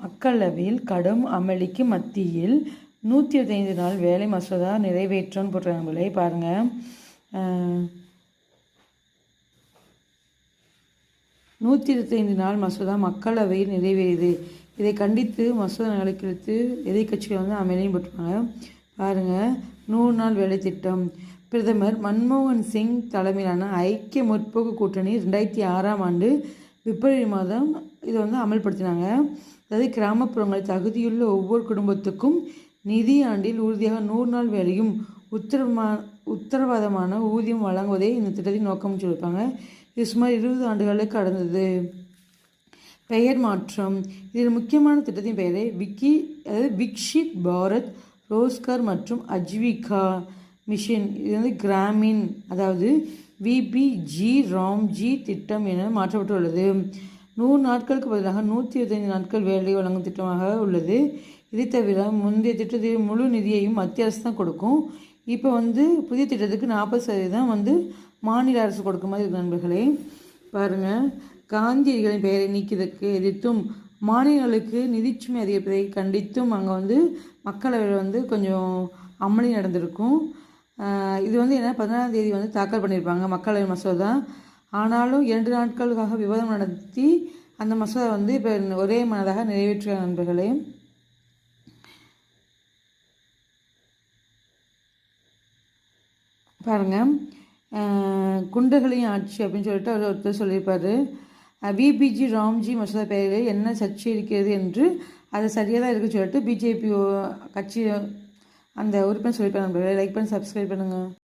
மக்களவையில் கடும் அமளிக்கு மத்தியில் 125 நாள் வேலை மசோதா நிறைவேற்றம்னு போட்டிருக்காங்களே பாருங்கள். 125 நாள் மசோதா மக்களவையில் நிறைவேறியது. இதை கண்டித்து மசோதா நகலுக்கு எதிர்கட்சிகள் அமளியும் போட்டிருக்காங்க. பாருங்கள், 100 நாள் வேலை திட்டம். பிரதமர் மன்மோகன் சிங் தலைமையிலான ஐக்கிய முற்போக்கு கூட்டணி 2006ஆம் ஆண்டு பிப்ரவரி மாதம் இதை அமல்படுத்தினாங்க. அதாவது கிராமப்புறங்களில் தகுதியுள்ள ஒவ்வொரு குடும்பத்துக்கும் நிதி ஆண்டில் உறுதியாக 100 நாள் வேலையும் உத்தரவாதமான ஊதியம் வழங்குவதே இந்த திட்டத்தின் நோக்கம்னு சொல்லியிருப்பாங்க. இது சுமார் 20 ஆண்டுகளுக்கு கடந்தது. பெயர் மாற்றம். இதில் முக்கியமான திட்டத்தின் பெயரை விக்ஷித் பாரத் ரோஸ்கர் மற்றும் அஜீவிகா மிஷன், இது கிராமின், அதாவது விபிஜி ராம்ஜி திட்டம் என மாற்றப்பட்டுள்ளது. 100 நாட்களுக்கு பதிலாக 125 நாட்கள் வேலை வழங்கும் திட்டமாக உள்ளது. இதை தவிர முந்தைய திட்டத்தில் முழு நிதியையும் மத்திய அரசு தான் கொடுக்கும். இப்போ புதிய திட்டத்துக்கு 40% மாநில அரசு கொடுக்கும் மாதிரி இருக்கு. நண்பர்களே பாருங்கள், காந்தியடிகளின் பெயரை நீக்கியதற்கு எதிர்த்தும் மாநிலங்களுக்கு நிதிச்சுமை அதிகரிப்பதை கண்டித்தும் அங்கே மக்களவையில் கொஞ்சம் அமளி நடந்திருக்கும். இது என்ன 16ஆம் தேதி தாக்கல் பண்ணியிருப்பாங்க மக்களவை மசோதா. ஆனாலும் 2 நாட்களுக்காக விவாதம் நடத்தி அந்த மசோதா இப்போ ஒரே மனதாக நிறைவேற்ற நண்பர்களே. பாருங்கள், குண்டர்களின் ஆட்சி அப்படின்னு சொல்லிட்டு அவர் ஒருத்தர் சொல்லியிருப்பார். விபிஜி ராம்ஜி மசோதா பெயரில் என்ன சர்ச்சை இருக்கிறது என்று அது சரியாக தான் இருக்குன்னு சொல்லிட்டு பிஜேபி கட்சி அந்த உறுப்பினர் சொல்லியிருப்பாங்க. லைக் பண்ணி சப்ஸ்கிரைப் பண்ணுங்கள்.